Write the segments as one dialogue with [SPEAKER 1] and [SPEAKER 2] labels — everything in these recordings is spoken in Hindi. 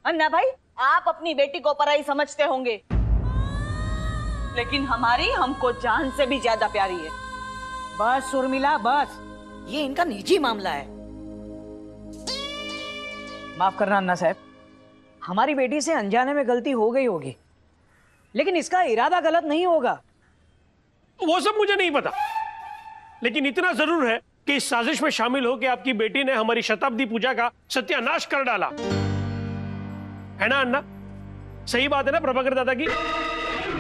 [SPEAKER 1] अन्ना भाई, आप अपनी बेटी को पराई समझते होंगे, लेकिन हमारी हमको जान से भी ज्यादा प्यारी है।
[SPEAKER 2] बस उर्मिला बस, ये इनका निजी मामला है। माफ करना अन्ना साहब, हमारी बेटी से अनजाने में गलती हो गई होगी, लेकिन इसका इरादा गलत नहीं होगा।
[SPEAKER 3] वो सब मुझे नहीं पता, लेकिन इतना जरूर है कि इस साजिश में शामिल हो कि आपकी बेटी ने हमारी शताब्दी पूजा का सत्यानाश कर डाला। है ना अन्ना? सही बात है ना प्रभाकर दादा की?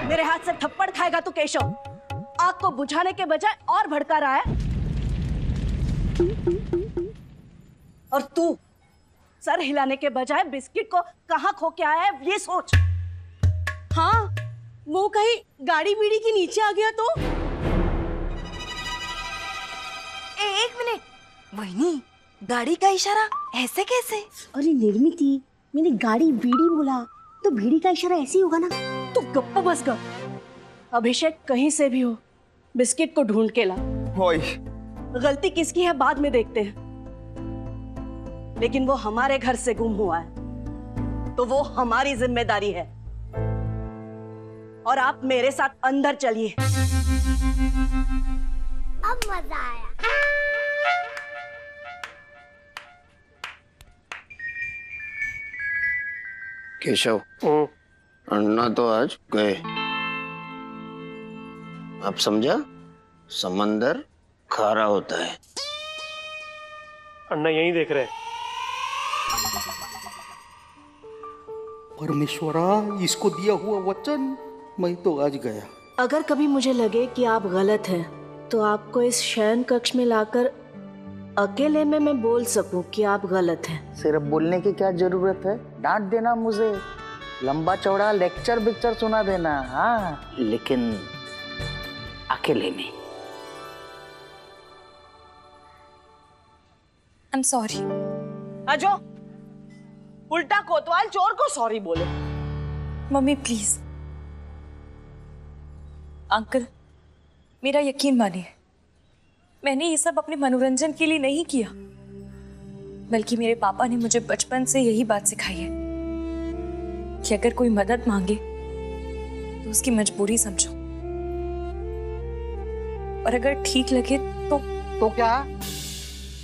[SPEAKER 1] मेरे हाथ से थप्पड़ खाएगा तू केशव। आग को बुझाने के बजाय और भड़का रहा है। और तू सर हिलाने के बजाय बिस्किट को कहां खो के आया है ये सोच। हाँ, वो कहीं गाड़ी बीड़ी के नीचे आ गया तो?
[SPEAKER 4] एक मिनट, वही गाड़ी का इशारा ऐसे कैसे?
[SPEAKER 5] अरे निर्मिती, मैंने गाड़ी बीड़ी बोला तो बीड़ी का इशारा ऐसे ही होगा ना।
[SPEAKER 1] तू गप्पा बस कर। अभिषेक कहीं से भी हो बिस्किट को ढूंढ के ला। गलती किसकी है बाद में देखते हैं, लेकिन वो हमारे घर से गुम हुआ है तो वो हमारी जिम्मेदारी है। और आप मेरे साथ अंदर चलिए।
[SPEAKER 5] अब मजा आया।
[SPEAKER 6] केशव, अन्ना तो आज गए। आप समझा? समंदर खारा होता है।
[SPEAKER 3] अन्ना यहीं देख रहे हैं।
[SPEAKER 7] परमेश्वरा, इसको दिया हुआ वचन मैं तो आज गया।
[SPEAKER 1] अगर कभी मुझे लगे कि आप गलत हैं तो आपको इस शयन कक्ष में लाकर अकेले में मैं बोल सकूं कि आप गलत हैं।
[SPEAKER 8] सिर्फ बोलने की क्या जरूरत है? डांट देना मुझे, लंबा चौड़ा लेक्चर बिक्चर सुना देना। हाँ, लेकिन अकेले में।
[SPEAKER 4] I'm sorry।
[SPEAKER 1] अजो, उल्टा कोतवाल चोर को सॉरी बोले।
[SPEAKER 4] Mummy please. अंकल, मेरा यकीन मानिए, मैंने ये सब अपने मनोरंजन के लिए नहीं किया, बल्कि मेरे पापा ने मुझे बचपन से यही बात सिखाई है कि अगर कोई मदद मांगे तो उसकी मजबूरी समझो, और अगर ठीक लगे
[SPEAKER 8] तो क्या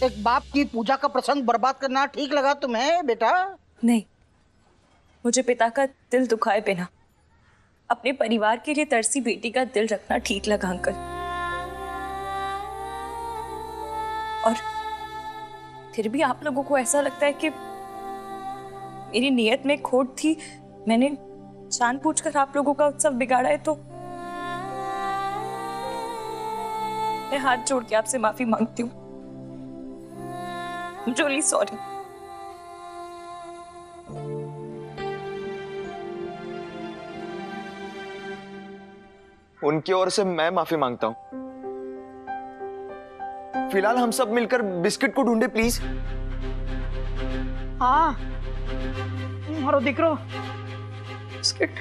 [SPEAKER 8] एक बाप की पूजा का प्रसंग बर्बाद करना ठीक लगा तुम्हें बेटा?
[SPEAKER 4] नहीं, मुझे पिता का दिल दुखाए बिना अपने परिवार के लिए तरसी बेटी का दिल रखना ठीक लगा अंकल। और फिर भी आप लोगों को ऐसा लगता है कि मेरी नियत में खोट थी, मैंने जानबूझकर आप लोगों का उत्सव बिगाड़ा है, तो मैं हाथ जोड़ के आपसे माफी मांगती हूँ। I'm really sorry।
[SPEAKER 9] उनकी ओर से मैं माफी मांगता हूं। फिलहाल हम सब मिलकर बिस्किट को ढूंढे प्लीज।
[SPEAKER 2] हाँ, मारो दिकरो बिस्किट।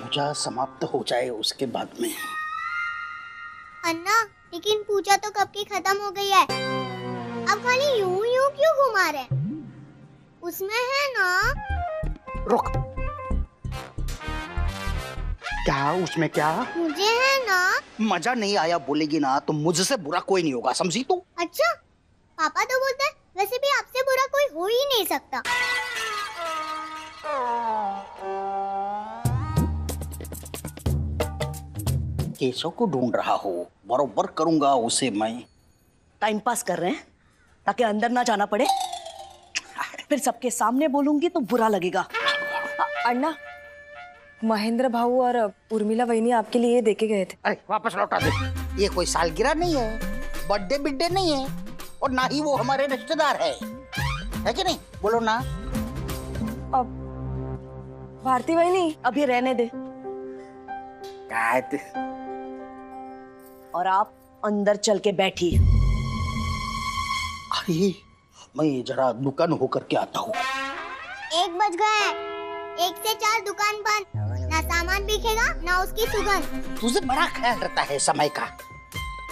[SPEAKER 8] पूजा समाप्त हो जाए उसके बाद में।
[SPEAKER 5] अन्ना, लेकिन पूजा तो कब की खत्म हो गई है। अब खाली यूं यूं क्यों घुमा रहे? उसमें है ना।
[SPEAKER 8] रुक, क्या उसमें? क्या
[SPEAKER 5] मुझे है ना।
[SPEAKER 8] मजा नहीं आया बोलेगी ना तो मुझसे बुरा कोई नहीं होगा, समझी तू?
[SPEAKER 5] अच्छा, पापा तो बोलते हैं वैसे भी आपसे बुरा कोई हो ही नहीं सकता।
[SPEAKER 8] केशव को ढूंढ रहा हो, बरोबर करूंगा उसे मैं।
[SPEAKER 1] टाइम पास कर रहे हैं ताकि अंदर ना जाना पड़े, फिर सबके सामने बोलूंगी तो बुरा लगेगा।
[SPEAKER 4] अन्ना, महेंद्र भाऊ और उर्मिला वहीनी आपके लिए ये देके गए थे।
[SPEAKER 8] अरे वापस लौटा दे। ये कोई सालगिरह नहीं है, बर्थडे बिड्डे नहीं है, और ना ही वो हमारे रिश्तेदार है कि नहीं? बोलो ना।
[SPEAKER 4] अब भारती वहीनी,
[SPEAKER 1] अभी रहने दे। और आप अंदर चल के बैठिए।
[SPEAKER 8] अरे मैं जरा दुकान होकर के आता हूँ।
[SPEAKER 5] 1 बज गया है। 1 से 4 दुकान बंद, ना सामान बिकेगा ना उसकी सुगंध।
[SPEAKER 8] तुझे बड़ा ख्याल रहता है समय का।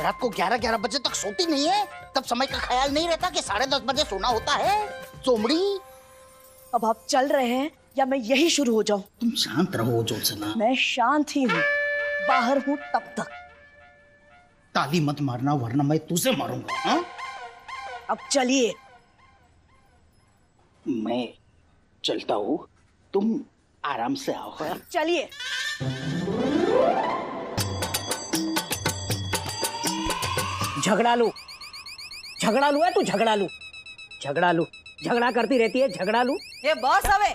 [SPEAKER 8] रात को 11-11 बजे तक सोती नहीं है, तब समय का ख्याल नहीं रहता कि 10:30 बजे सोना होता है। चोमड़ी,
[SPEAKER 1] अब आप चल रहे हैं या मैं यही शुरू हो जाऊं?
[SPEAKER 8] तुम शांत रहो ज्योत्सना।
[SPEAKER 1] मैं शांत ही हूँ, बाहर हूँ तब तक।
[SPEAKER 8] ताली मत मारना वरना मैं तुझे मारूंगा। हाँ?
[SPEAKER 1] अब चलिए।
[SPEAKER 8] मैं चलता हूँ, तुम आराम से आओ। हाँ?
[SPEAKER 1] चलिए।
[SPEAKER 2] झगड़ालू है तू, झगड़ालू झगड़ा करती रहती है, झगड़ालू।
[SPEAKER 10] ये बस हवे,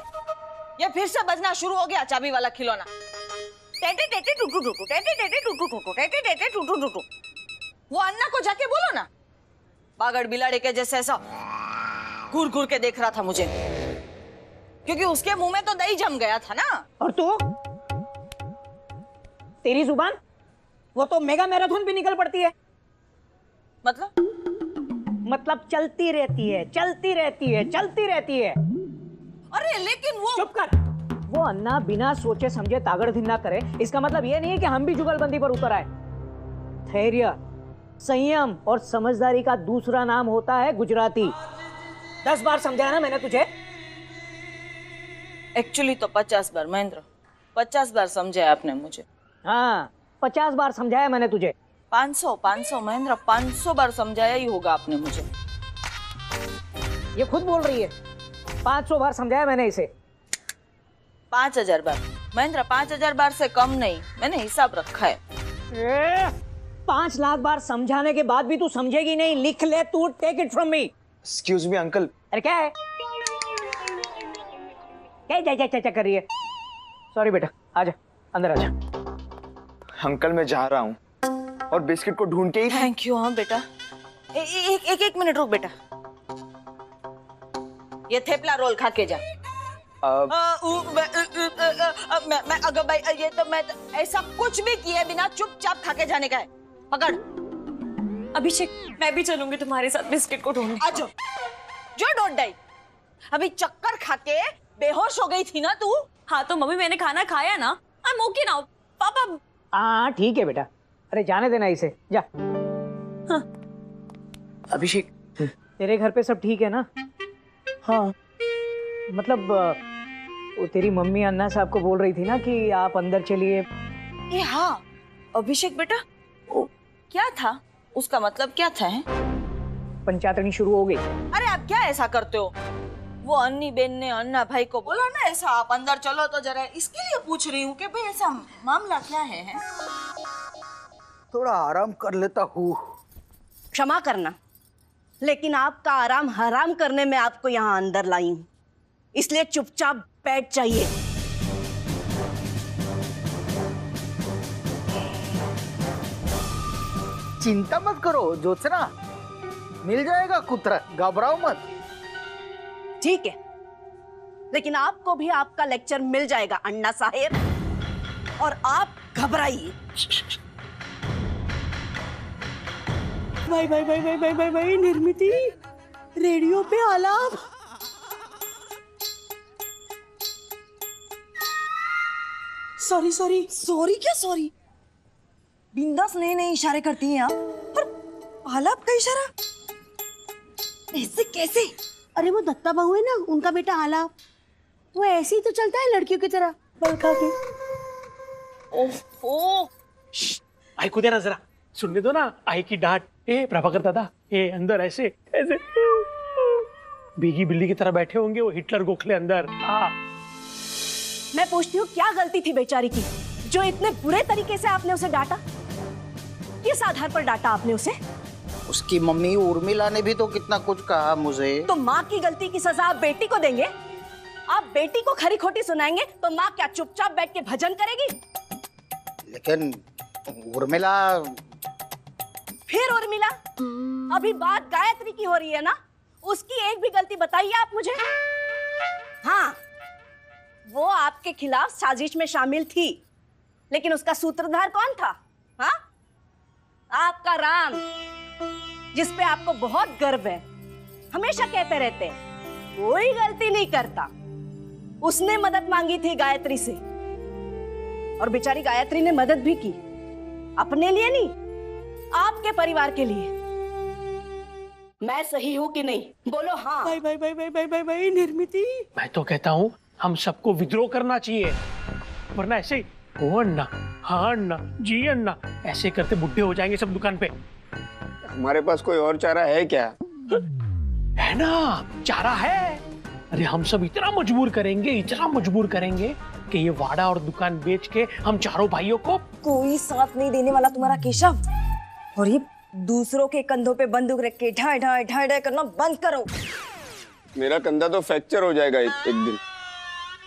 [SPEAKER 10] ये फिर से बजना शुरू हो गया चाबी वाला खिलौना। टेटे टेटे टुटू टुटू, टेटे टेटे टुटू टुटू, टेटे टेटे टुटू टुटू। वो अन्ना को जाके बोलो ना, बागड़ बिलाड़े के जैसे ऐसा घूर घूर के देख रहा था मुझे, क्योंकि उसके मुंह में तो दही जम गया था ना।
[SPEAKER 2] और तू, तेरी जुबान वो तो मेगा मैराथन भी निकल पड़ती है। मतलब चलती रहती है।
[SPEAKER 10] अरे लेकिन वो
[SPEAKER 2] चुप कर। वो अन्ना बिना सोचे समझे तागड़ धिन्ना करे, इसका मतलब ये नहीं है कि हम भी जुगलबंदी पर उतर आए। धैर्य, संयम और समझदारी का दूसरा नाम होता है गुजराती। 10 बार समझाया ना मैंने तुझे।
[SPEAKER 10] एक्चुअली तो 50 बार महेंद्र, 50 बार समझाया आपने मुझे।
[SPEAKER 2] हाँ, 50 बार समझाया मैंने तुझे।
[SPEAKER 10] 500 महेंद्र, 500 बार समझाया ही होगा आपने मुझे।
[SPEAKER 2] ये खुद बोल रही है, 500 बार समझाया मैंने इसे।
[SPEAKER 10] 5000 बार महेंद्र, 5000 बार से कम नहीं, मैंने हिसाब रखा है।
[SPEAKER 2] 5 लाख बार समझाने के बाद भी तू समझेगी नहीं। लिख ले तू, take it from me.
[SPEAKER 9] Excuse me uncle.
[SPEAKER 2] अरे क्या है, क्या कर रही है? सॉरी बेटा, आजा अंदर आजा।
[SPEAKER 9] अंकल मैं जा रहा हूँ और बिस्किट को ढूंढ के ही।
[SPEAKER 10] Thank you. हाँ बेटा, एक मिनट रुक बेटा, ये थेपला रोल खा के जा। मैं अगर भाई ये तो मैं ऐसा कुछ भी किए बिना चुपचाप खा के जाने का है। पकड़।
[SPEAKER 4] अभिषेक, मैं भी चलूंगी तुम्हारे साथ बिस्किट को ढूंढने।
[SPEAKER 10] आजो, जो डोंट डाई। अभी चक्कर खा के बेहोश हो गई थी ना तू।
[SPEAKER 4] हाँ तो मम्मी, मैंने खाना खाया ना, आई एम ओके नाउ। पापा।
[SPEAKER 2] हाँ ठीक है बेटा, अरे जाने देना इसे, जा।
[SPEAKER 4] हाँ।
[SPEAKER 2] अभिषेक, तेरे घर पे सब ठीक है ना?
[SPEAKER 1] हाँ।
[SPEAKER 2] मतलब वो तेरी मम्मी अन्ना साहब को बोल रही थी ना कि आप अंदर चलिए।
[SPEAKER 10] ये हाँ अभिषेक बेटा, क्या था उसका मतलब, क्या था है?
[SPEAKER 2] पंचायतनी शुरू हो गई।
[SPEAKER 10] अरे आप क्या ऐसा करते हो? वो अन्नी बेन ने अन्ना भाई को बोला ना ऐसा, आप अंदर चलो तो जरा, इसके लिए पूछ रही हूँ कि भाई ऐसा मामला क्या है?
[SPEAKER 8] थोड़ा आराम कर लेता हूँ।
[SPEAKER 1] क्षमा करना, लेकिन आपका आराम हराम करने में आपको यहाँ अंदर लाई हूँ, इसलिए चुपचाप बैठ जाइए।
[SPEAKER 8] चिंता मत करो ज्योत्सना, मिल जाएगा कुतरा, घबराओ मत।
[SPEAKER 1] ठीक है, लेकिन आपको भी आपका लेक्चर मिल जाएगा अन्ना साहेब, और आप घबराइए। भाई निर्मिती, रेडियो पे आलाप। सॉरी क्या सॉरी?
[SPEAKER 10] बिंदास नए नए इशारे करती हैं आप, पर आलाप का इशारा ऐसे कैसे?
[SPEAKER 1] अरे वो दत्ता बहू है ना, उनका बेटा आलाप, वो ऐसे ही तो चलता है लड़कियों की तरह, बल खा के।
[SPEAKER 10] ओह,
[SPEAKER 3] ऐकू दे ना जरा, सुनने दो ना आई की डांट। ए प्रभाकर दादा, ए अंदर ऐसे ऐसे भीगी बिल्ली की तरह बैठे होंगे वो हिटलर गोखले अंदर।
[SPEAKER 1] मैं पूछती हूँ, क्या गलती थी बेचारी की जो इतने बुरे तरीके से आपने उसे डांटा? किस आधार पर डांटा आपने उसे?
[SPEAKER 8] उसकी मम्मी उर्मिला ने भी तो कितना कुछ कहा मुझे।
[SPEAKER 1] तो माँ की गलती की सजा आप बेटी को देंगे? आप बेटी को खरी खोटी सुनाएंगे तो माँ क्या चुपचाप बैठ के भजन करेगी?
[SPEAKER 8] लेकिन उर्मिला।
[SPEAKER 1] फिर उर्मिला? अभी बात गायत्री की हो रही है ना, उसकी एक भी गलती बताइए आप मुझे। हाँ, वो आपके खिलाफ साजिश में शामिल थी, लेकिन उसका सूत्रधार कौन था? हाँ, आपका राम, जिस पे आपको बहुत गर्व है। हमेशा कहते रहते हैं कोई गलती नहीं करता, उसने मदद मांगी थी गायत्री से, और बेचारी गायत्री ने मदद भी की, अपने लिए नहीं, आपके परिवार के लिए। मैं सही हूं कि नहीं? बोलो हाँ।
[SPEAKER 3] भाई भाई भाई भाई भाई भाई भाई निर्मिति, मैं तो कहता हूँ हम सबको विद्रोह करना चाहिए, वरना ऐसे हो अन्ना, हाँ अन्ना, जी अन्ना ऐसे करते बुढ़े हो जाएंगे सब दुकान पे।
[SPEAKER 9] हमारे पास कोई और चारा है क्या?
[SPEAKER 3] है ना, चारा है। अरे हम सब इतना मजबूर करेंगे कि ये वाड़ा और दुकान बेच के हम चारों भाइयों को
[SPEAKER 4] कोई साथ नहीं देने वाला तुम्हारा केशव, और ये दूसरों के कंधों पे बंदूक रख के ढाई ढाई ढाई ढाई करना बंद करो।
[SPEAKER 9] मेरा कंधा तो फ्रैक्चर हो जाएगा एक दिन।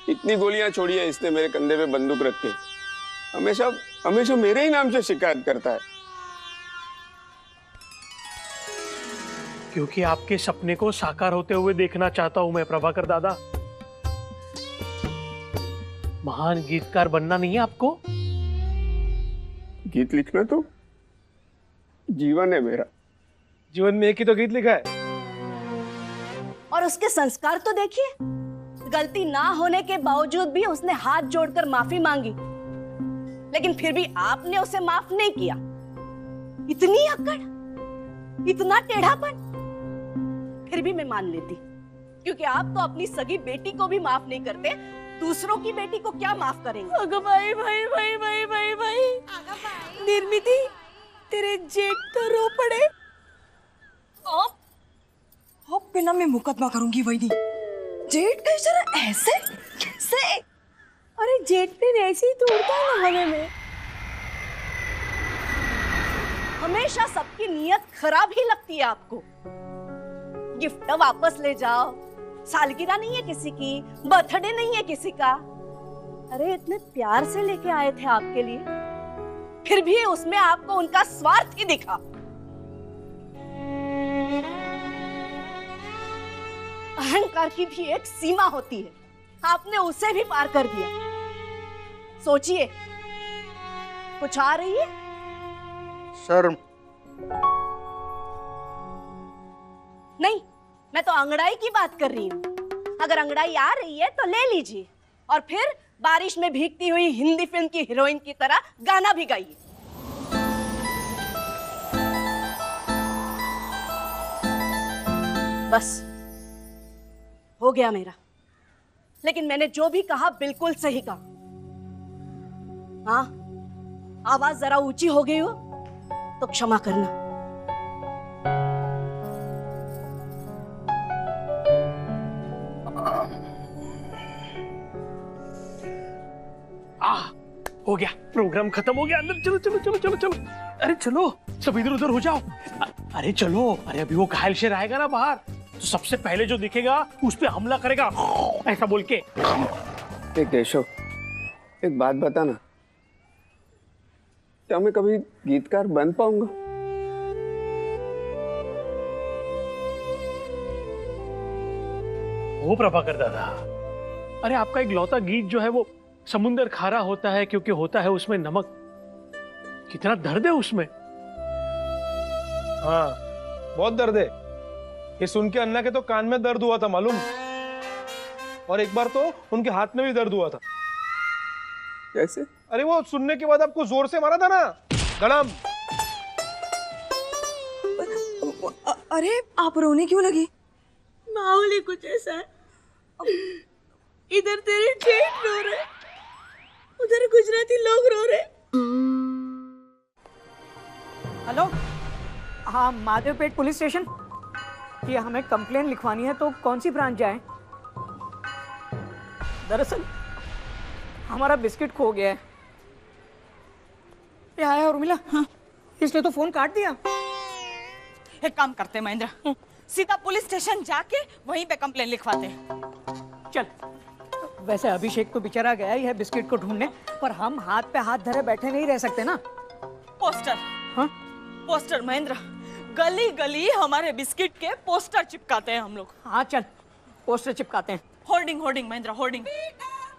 [SPEAKER 9] इतनी गोलियां छोड़ी है इसने मेरे कंधे पे बंदूक रख के। हमेशा मेरे ही नाम से शिकायत करता है।
[SPEAKER 3] क्योंकि आपके सपने को साकार होते हुए देखना चाहता हूं मैं प्रभाकर दादा। महान गीतकार बनना नहीं है आपको?
[SPEAKER 9] गीत लिखना तो जीवन है मेरा।
[SPEAKER 3] जीवन में एक ही तो गीत लिखा है।
[SPEAKER 1] और उसके संस्कार तो देखिए, गलती ना होने के बावजूद भी उसने हाथ जोड़कर माफी मांगी, लेकिन फिर भी आपने उसे माफ नहीं किया। इतनी अकड़, इतना टेढ़ापन। फिर भी मैं मान लेती, क्योंकि आप तो अपनी सगी बेटी को भी माफ नहीं करते, दूसरों की बेटी को क्या माफ करेंगे?
[SPEAKER 4] अगं भाई भाई भाई भाई भाई भाई, निर्मिति तेरे जेठ तो रो पड़े। अब बिना मैं मुकदमा करूंगी वही। जेठ का इशारा ऐसे कैसे? अरे जेठ ने ऐसे ही तोड़ता है ना हमें में।
[SPEAKER 1] हमेशा सबकी नियत खराब ही लगती है आपको। गिफ्ट वापस ले जाओ, सालगिरह नहीं है किसी की, बर्थडे नहीं है किसी का। अरे इतने प्यार से लेके आए थे आपके लिए, फिर भी उसमें आपको उनका स्वार्थ ही दिखा। अहंकार की भी एक सीमा होती है, आपने उसे भी पार कर दिया। सोचिए, कुछ आ रही है?
[SPEAKER 7] सर
[SPEAKER 1] नहीं, मैं तो अंगड़ाई की बात कर रही हूँ। अगर अंगड़ाई आ रही है तो ले लीजिए, और फिर बारिश में भीगती हुई हिंदी फिल्म की हीरोइन की तरह गाना भी गाइए। बस हो गया मेरा। लेकिन मैंने जो भी कहा बिल्कुल सही कहा। हाँ, आवाज जरा ऊंची हो गई हो तो क्षमा करना।
[SPEAKER 3] हो गया, प्रोग्राम खत्म हो गया। अंदर चलो चलो चलो चलो चलो। अरे चलो, सब इधर उधर हो जाओ। अरे चलो, अरे अभी वो घायल शेर आएगा ना बाहर, तो सबसे पहले जो दिखेगा उस पे हमला करेगा, ऐसा बोल के।
[SPEAKER 9] एक केशव, एक बात बता ना, क्या मैं कभी गीतकार बन पाऊंगा?
[SPEAKER 3] वो प्रभाकर दादा, अरे आपका एक लौता गीत जो है वो समुंदर खारा होता है क्योंकि होता है उसमें नमक। कितना दर्द है उसमें।
[SPEAKER 11] हाँ, बहुत दर्द है। ये सुन के अन्ना के तो कान में दर्द हुआ था मालूम, और एक बार तो उनके हाथ में भी दर्द हुआ था।
[SPEAKER 9] कैसे?
[SPEAKER 11] अरे वो सुनने के बाद आपको जोर से मारा था ना, धड़म।
[SPEAKER 4] अरे आप रोने क्यों लगी?
[SPEAKER 1] माहौल ही कुछ ऐसा है। इधर तेरे जेठ रो रहे, उधर गुजराती लोग रो रहे।
[SPEAKER 2] हेलो, हाँ माधवपेट पुलिस स्टेशन। ये हमें कंप्लेन लिखवानी है, तो कौन सी ब्रांच जाए? दरअसल हमारा बिस्किट खो गया है। ये आया उर्मिला। हाँ, इसने तो फोन काट दिया।
[SPEAKER 10] एक काम करते महेंद्र, सीधा पुलिस स्टेशन जाके वहीं पे कंप्लेन लिखवाते हैं।
[SPEAKER 2] चल, वैसे अभिषेक तो बेचारा गया ही है बिस्किट को ढूंढने, पर हम हाथ पे हाथ धरे बैठे नहीं रह सकते ना।
[SPEAKER 10] पोस्टर। हाँ? पोस्टर महेंद्र, गली गली हमारे बिस्किट के पोस्टर चिपकाते हैं हम लोग।
[SPEAKER 2] हाँ चल, पोस्टर चिपकाते हैं।
[SPEAKER 10] Hoarding hoarding Mahendra, hoarding.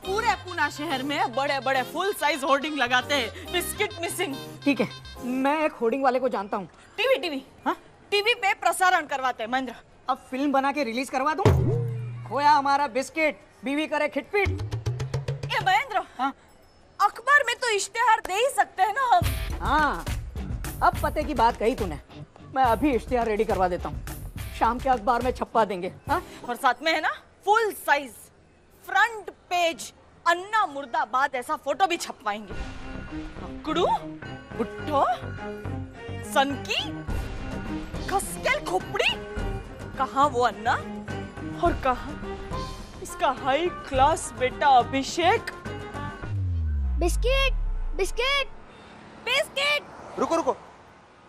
[SPEAKER 10] पूरे पूना शहर में बड़े बड़े फुल साइज होर्डिंग लगाते हैं, बिस्किट मिसिंग।
[SPEAKER 2] ठीक है, मैं एक होर्डिंग वाले को जानता हूँ।
[SPEAKER 10] टीवी। हाँ, टीवी पे प्रसारण करवाते हैं महेंद्र।
[SPEAKER 2] अब फिल्म बना के रिलीज करवा दूं। खोया हमारा बिस्किट, बीवी करे खिटपिट।
[SPEAKER 10] ये महेंद्र,
[SPEAKER 2] हाँ?
[SPEAKER 10] अखबार में तो इश्तेहार दे ही सकते हैं ना हम।
[SPEAKER 2] हाँ, अब पते की बात कही तूने। मैं अभी इश्तेहार रेडी करवा देता हूँ, शाम के अखबार में छपवा देंगे। हाँ?
[SPEAKER 10] और साथ में है ना फुल साइज फ्रंट पेज अन्ना मुर्दाबाद ऐसा फोटो भी छपवाएंगे। अकड़ू, बुट्टो, सनकी, खसकेल खोपड़ी, कहाँ वो अन्ना और कहाँ इसका हाई क्लास बेटा अभिषेक।
[SPEAKER 5] Biscuit biscuit
[SPEAKER 10] biscuit.
[SPEAKER 12] रुको रुको,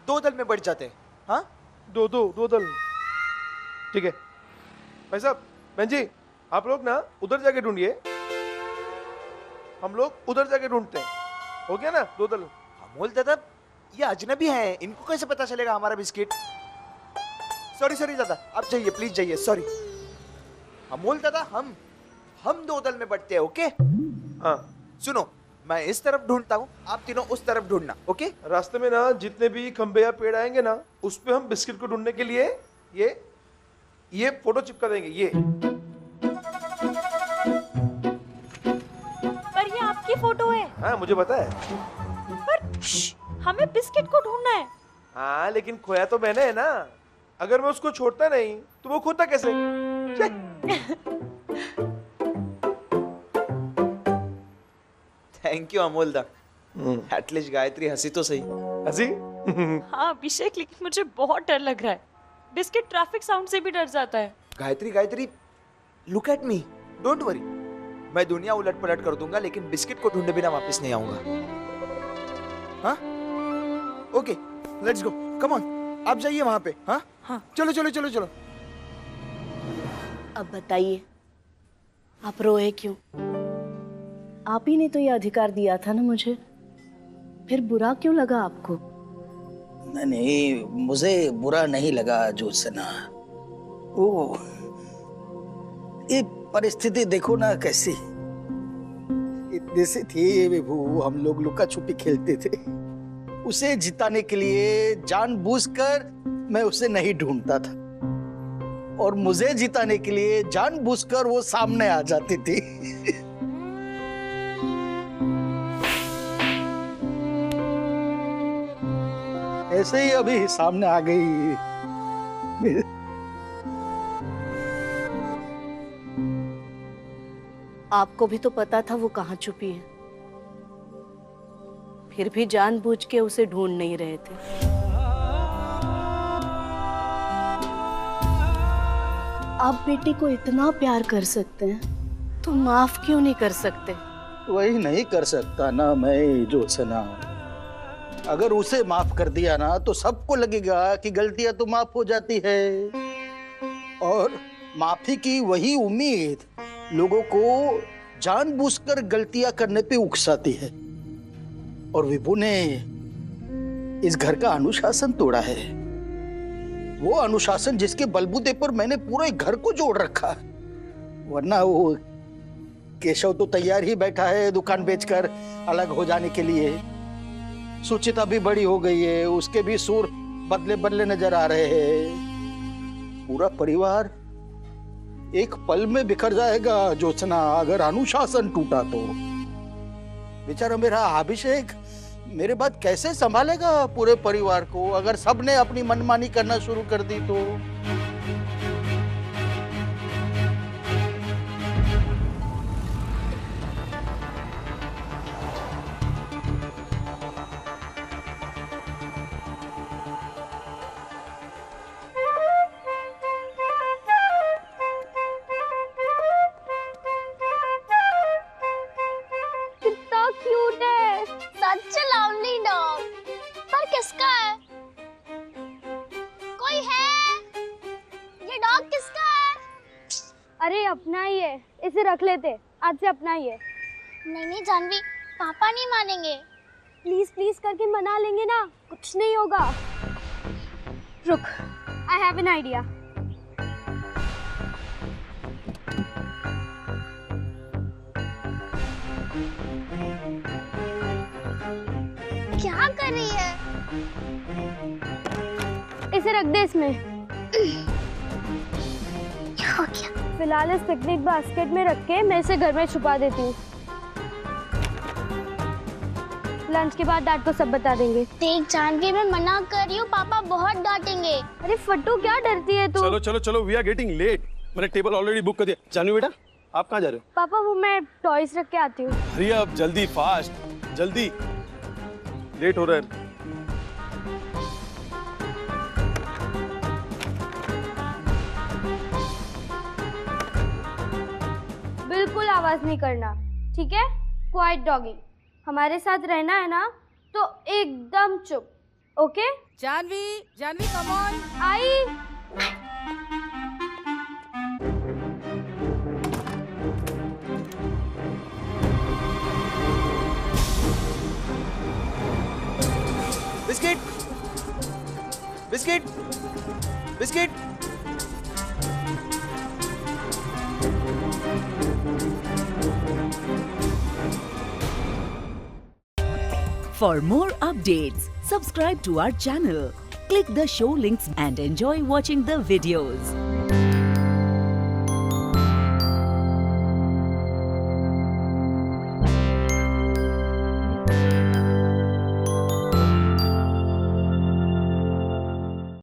[SPEAKER 12] 2 दल में बढ़ जाते हैं। हाँ,
[SPEAKER 11] दो दल। ठीक है भाई साहब, बहन जी, आप लोग ना उधर जाके ढूंढिए, हम लोग उधर जाके ढूंढते हैं। हो गया ना 2 दल।
[SPEAKER 12] अमोल दादा, ये अजनबी है, इनको कैसे पता चलेगा हमारा बिस्किट? सॉरी दादा, आप जाइए, प्लीज जाइए। सॉरी अमोल दादा, हम 2 दल में बढ़ते हैं। ओके?
[SPEAKER 11] हाँ,
[SPEAKER 12] सुनो, मैं इस तरफ ढूंढता हूँ, आप तीनों उस तरफ ढूंढना। ओके?
[SPEAKER 11] रास्ते में ना जितने भी खंबे या पेड़ आएंगे ना, उस पे हम बिस्किट को ढूंढने के लिए ये फोटो चिपका देंगे। ये
[SPEAKER 4] पर ये आपकी फोटो है।
[SPEAKER 11] हाँ, मुझे पता है।
[SPEAKER 4] पर हमें बिस्किट को ढूंढना है।
[SPEAKER 11] हाँ, लेकिन खोया तो मैंने है ना। अगर मैं उसको छोड़ता नहीं तो वो खोता कैसे?
[SPEAKER 12] थैंक यू अमोल दा। एटलीस्ट गायत्री हंसी तो सही।
[SPEAKER 11] हंसी?
[SPEAKER 4] हाँ अभिषेक, लेकिन मुझे बहुत डर लग रहा है। बिस्किट ट्रैफिक साउंड से भी डर जाता है।
[SPEAKER 12] Gayatri, look at me, don't worry. मैं दुनिया उलट पलट कर दूंगा, लेकिन बिस्किट को ढूंढे बिना वापस नहीं आऊंगा। हाँ? Okay, let's go, come on, आप जाइए वहां पे। हाँ?
[SPEAKER 10] हाँ।
[SPEAKER 12] चलो।
[SPEAKER 1] अब बताइए, आप रोए क्यों? आप ही ने तो ये अधिकार दिया था ना मुझे, फिर बुरा क्यों लगा आपको?
[SPEAKER 8] नहीं, मुझे बुरा नहीं लगा ज्योत्सना। वो ये परिस्थिति देखो ना कैसी। इतने से थे विभू, हम लोग लुका छुपी खेलते थे। उसे जिताने के लिए जानबूझकर मैं उसे नहीं ढूंढता था, और मुझे जिताने के लिए जानबूझकर वो सामने आ जाती थी। ऐसे ही अभी सामने आ गई।
[SPEAKER 1] आपको भी तो पता था वो कहाँ छुपी है, फिर भी जानबूझ के उसे ढूंढ नहीं रहे थे। आप बेटी को इतना प्यार कर सकते हैं तो माफ क्यों नहीं कर सकते?
[SPEAKER 8] वही नहीं कर सकता ना मैं ज्योत्सना। अगर उसे माफ कर दिया ना तो सबको लगेगा कि गलतियां तो माफ हो जाती है, और माफी की वही उम्मीद लोगों को जानबूझकर गलतियां करने पे उकसाती है। और विभू ने इस घर का अनुशासन तोड़ा है, वो अनुशासन जिसके बलबूते पर मैंने पूरे घर को जोड़ रखा है। वरना वो केशव तो तैयार ही बैठा है दुकान बेचकर अलग हो जाने के लिए। सुचिता भी बड़ी हो गई है, उसके भी सुर बदले बदले नजर आ रहे हैं। पूरा परिवार एक पल में बिखर जाएगा ज्योत्सना, अगर अनुशासन टूटा तो। बेचारा मेरा अभिषेक मेरे बाद कैसे संभालेगा पूरे परिवार को, अगर सबने अपनी मनमानी करना शुरू कर दी तो।
[SPEAKER 5] किसका है? कोई है? ये डॉग किसका है?
[SPEAKER 13] अरे अपना ही है, इसे रख लेते, आज से अपना ही है।
[SPEAKER 5] नहीं जानवी, पापा नहीं मानेंगे।
[SPEAKER 13] प्लीज प्लीज करके मना लेंगे ना, कुछ नहीं होगा। रुक, आई हैव एन आइडिया।
[SPEAKER 5] क्या कर रही है?
[SPEAKER 13] इसे रख दे इसमें।
[SPEAKER 5] हो गया।
[SPEAKER 13] फिलहाल इस पिकनिक बास्केट में रख के मैं इसे घर में छुपा देती हूँ। लंच के बाद डैड को सब बता देंगे।
[SPEAKER 5] देख जानवी, मैं मना कर रही हूँ, पापा बहुत डांटेंगे।
[SPEAKER 13] अरे फट्टू क्या डरती है तू?
[SPEAKER 11] चलो चलो चलो, वी आर गेटिंग लेट। मैंने टेबल ऑलरेडी बुक कर दिया। जानवी बेटा, आप कहाँ जा रहे हो?
[SPEAKER 13] पापा वो मैं टॉयज रख के आती हूँ।
[SPEAKER 11] अरे अब जल्दी, फास्ट जल्दी, लेट हो रहा है।
[SPEAKER 13] बिल्कुल आवाज नहीं करना, ठीक है? Quiet doggy. हमारे साथ रहना है ना तो एकदम चुप, okay?
[SPEAKER 10] Janvi, Janvi come on.
[SPEAKER 13] आई।
[SPEAKER 12] Biscuit, biscuit, biscuit.
[SPEAKER 14] For more updates, subscribe to our channel, click the show links and enjoy watching the videos.